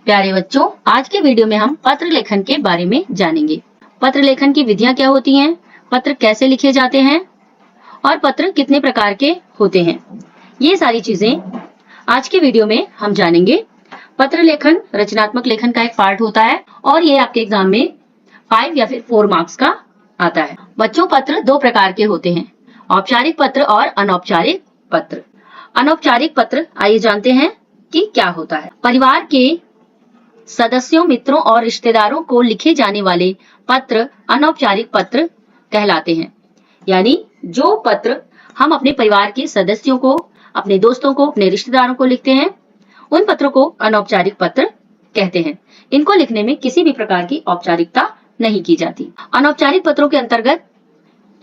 प्यारे बच्चों, आज के वीडियो में हम पत्र लेखन के बारे में जानेंगे। पत्र लेखन की विधियां क्या होती हैं, पत्र कैसे लिखे जाते हैं और पत्र कितने प्रकार के होते हैं, ये सारी चीजें आज के वीडियो में हम जानेंगे। पत्र लेखन रचनात्मक लेखन का एक पार्ट होता है और ये आपके एग्जाम में 5 या फिर 4 मार्क्स का आता है। बच्चों, पत्र 2 प्रकार के होते हैं, औपचारिक पत्र और अनौपचारिक पत्र। अनौपचारिक पत्र आइए जानते हैं कि क्या होता है। परिवार के सदस्यों, मित्रों और रिश्तेदारों को लिखे जाने वाले पत्र अनौपचारिक पत्र कहलाते हैं। यानी जो पत्र हम अपने परिवार के सदस्यों को, अपने दोस्तों को, अपने रिश्तेदारों को लिखते हैं, उन पत्रों को अनौपचारिक पत्र कहते हैं। इनको लिखने में किसी भी प्रकार की औपचारिकता नहीं की जाती। अनौपचारिक पत्रों के अंतर्गत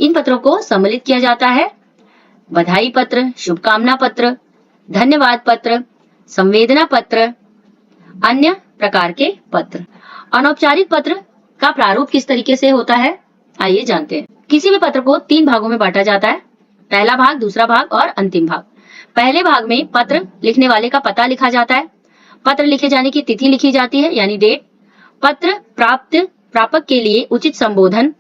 इन पत्रों को सम्मिलित किया जाता है। बधाई पत्र, शुभकामना पत्र, धन्यवाद पत्र, संवेदना पत्र, अन्य प्रकार के पत्र। अनौपचारिक पत्र का प्रारूप किस तरीके से होता है, आइए जानते हैं। किसी भी पत्र को 3 भागों में बांटा जाता है, पहला भाग, दूसरा भाग और अंतिम भाग। पहले भाग में पत्र लिखने वाले का पता लिखा जाता है, पत्र लिखे जाने की तिथि लिखी जाती है यानी डेट, पत्र प्रापक के लिए उचित संबोधन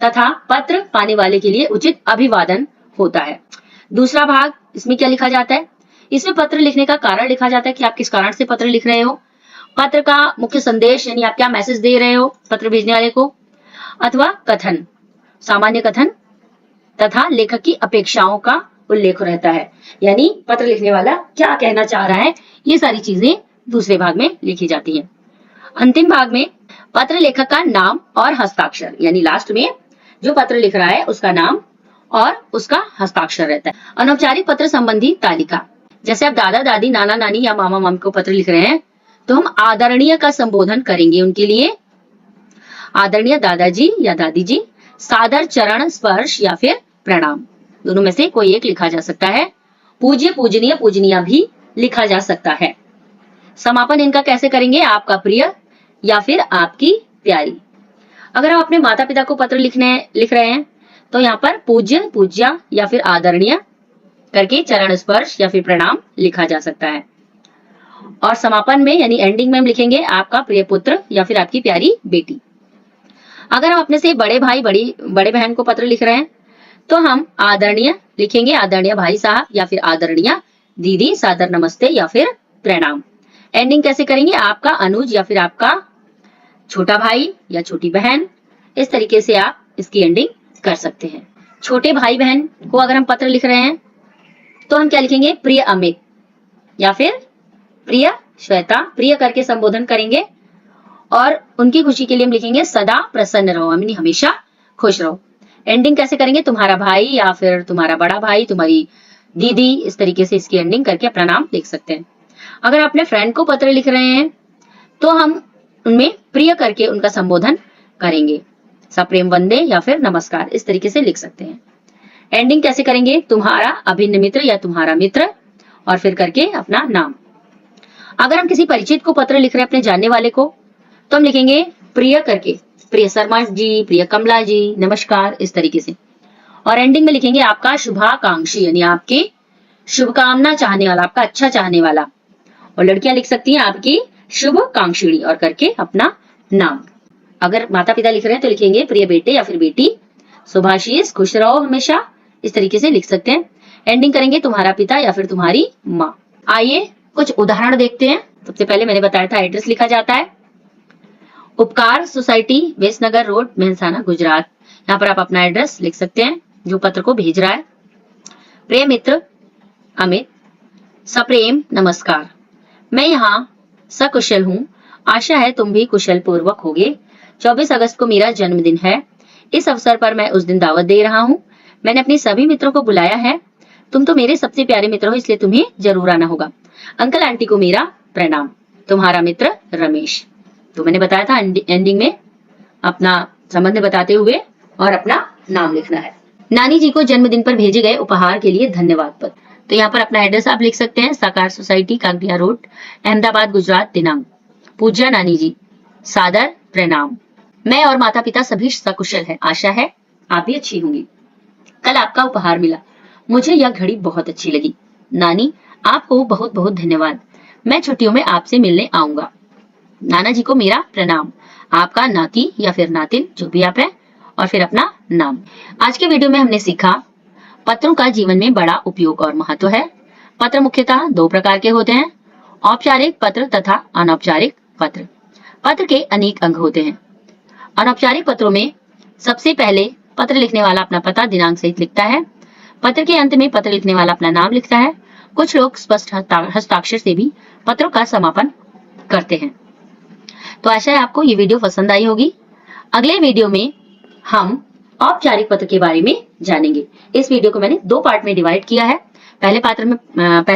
तथा पत्र पाने वाले के लिए उचित अभिवादन होता है। दूसरा भाग, इसमें क्या लिखा जाता है, इसमें पत्र लिखने का कारण लिखा जाता है कि आप किस कारण से पत्र लिख रहे हो, पत्र का मुख्य संदेश यानी आप क्या मैसेज दे रहे हो पत्र भेजने वाले को, अथवा कथन, सामान्य कथन तथा लेखक की अपेक्षाओं का उल्लेख रहता है, यानी पत्र लिखने वाला क्या कहना चाह रहा है, ये सारी चीजें दूसरे भाग में लिखी जाती हैं। अंतिम भाग में पत्र लेखक का नाम और हस्ताक्षर, यानी लास्ट में जो पत्र लिख रहा है उसका नाम और उसका हस्ताक्षर रहता है। अनौपचारिक पत्र संबंधी तालिका, जैसे आप दादा दादी, नाना नानी या मामा मामी को पत्र लिख रहे हैं तो हम आदरणीय का संबोधन करेंगे उनके लिए। आदरणीय दादाजी या दादी जी, सादर चरण स्पर्श या फिर प्रणाम, दोनों में से कोई एक लिखा जा सकता है। पूज्य, पूजनीय, पूजनीय भी लिखा जा सकता है। समापन इनका कैसे करेंगे, आपका प्रिय या फिर आपकी प्यारी। अगर हम अपने माता पिता को पत्र लिख रहे हैं तो यहाँ पर पूज्य, पूज्या या फिर आदरणीय करके चरण स्पर्श या फिर प्रणाम लिखा जा सकता है। और समापन में यानी एंडिंग में हम लिखेंगे आपका प्रिय पुत्र या फिर आपकी प्यारी बेटी। अगर हम अपने से बड़े भाई, बड़े बहन को पत्र लिख रहे हैं तो हम आदरणीय लिखेंगे, आदरणीय भाई साहब या फिर आदरणीय दीदी, सादर नमस्ते या फिर प्रणाम। एंडिंग कैसे करेंगे, आपका अनुज या फिर आपका छोटा भाई या छोटी बहन, इस तरीके से आप इसकी एंडिंग कर सकते हैं। छोटे भाई बहन को अगर हम पत्र लिख रहे हैं तो हम क्या लिखेंगे, प्रिय अमित या फिर प्रिय श्वेता, प्रिय करके संबोधन करेंगे और उनकी खुशी के लिए हम लिखेंगे सदा प्रसन्न रहो, यानी हमेशा खुश रहो। एंडिंग कैसे करेंगे, तुम्हारा भाई या फिर तुम्हारा बड़ा भाई, तुम्हारी दीदी, इस तरीके से इसकी एंडिंग करके अपना नाम लिख सकते हैं। अगर अपने फ्रेंड को पत्र लिख रहे हैं तो हम उनमें प्रिय करके उनका संबोधन करेंगे, सप्रेम वंदे या फिर नमस्कार, इस तरीके से लिख सकते हैं। एंडिंग कैसे करेंगे, तुम्हारा अभिन्न मित्र या तुम्हारा मित्र और फिर करके अपना नाम। अगर हम किसी परिचित को पत्र लिख रहे हैं, अपने जानने वाले को, तो हम लिखेंगे प्रिय करके, प्रिय शर्मा जी, प्रिय कमला जी, नमस्कार, इस तरीके से। और एंडिंग में लिखेंगे आपका शुभाकांक्षी, यानी आपके शुभकामना चाहने वाला, आपका अच्छा चाहने वाला। और लड़कियां लिख सकती हैं आपकी शुभकांक्षिणी और करके अपना नाम। अगर माता पिता लिख रहे हैं तो लिखेंगे प्रिय बेटे या फिर बेटी, शुभाशीष, खुश रहो हमेशा, इस तरीके से लिख सकते हैं। एंडिंग करेंगे तुम्हारा पिता या फिर तुम्हारी माँ। आइए कुछ उदाहरण देखते हैं। सबसे पहले मैंने बताया था एड्रेस लिखा जाता है, उपकार सोसाइटी, वेस्टनगर रोड, मेहसाना, गुजरात। यहाँ पर आप अपना एड्रेस लिख सकते हैं जो पत्र को भेज रहा है। प्रिय मित्र अमित, सप्रेम नमस्कार, मैं यहाँ सकुशल हूँ, आशा है तुम भी कुशल पूर्वक होगे। 24 अगस्त को मेरा जन्मदिन है, इस अवसर पर मैं उस दिन दावत दे रहा हूँ। मैंने अपने सभी मित्रों को बुलाया है, तुम तो मेरे सबसे प्यारे मित्र हो, इसलिए तुम्हें जरूर आना होगा। अंकल आंटी को मेरा प्रणाम, तुम्हारा मित्र रमेश। तो मैंने बताया था एंडिंग में अपना संबंध बताते हुए और अपना नाम लिखना है। नानी जी को जन्मदिन पर भेजे गए उपहार के लिए धन्यवाद पत्र। तो यहाँ पर अपना एड्रेस आप लिख सकते हैं, साकार सोसाइटी, कागडिया रोड, अहमदाबाद, गुजरात, दिनांक। पूज्य नानी जी, सादर प्रणाम, मैं और माता पिता सभी सकुशल है, आशा है आप भी अच्छी होंगी। कल आपका उपहार मिला, मुझे यह घड़ी बहुत अच्छी लगी। नानी, आपको बहुत बहुत धन्यवाद, मैं छुट्टियों में आपसे मिलने आऊंगा। नाना जी को मेरा प्रणाम, आपका नाती या फिर नातिन जो भी आप है, और फिर अपना नाम। आज के वीडियो में हमने सीखा पत्रों का जीवन में बड़ा उपयोग और महत्व है। पत्र मुख्यतः दो प्रकार के होते हैं, औपचारिक पत्र तथा अनौपचारिक पत्र। पत्र के अनेक अंग होते हैं। अनौपचारिक पत्रों में सबसे पहले पत्र लिखने वाला अपना पता दिनांक सहित लिखता है। पत्र के अंत में पत्र लिखने वाला अपना नाम लिखता है। कुछ लोग स्पष्ट हस्ताक्षर से भी पत्रों का समापन करते हैं। तो आशा है आपको ये वीडियो पसंद आई होगी। अगले वीडियो में हम औपचारिक पत्र के बारे में जानेंगे। इस वीडियो को मैंने दो पार्ट में डिवाइड किया है। पहले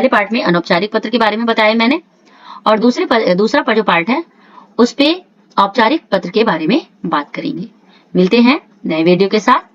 पार्ट में अनौपचारिक पत्र के बारे में बताया मैंने, और दूसरा जो पार्ट है उस पे औपचारिक पत्र के बारे में बात करेंगे। मिलते हैं नए वीडियो के साथ।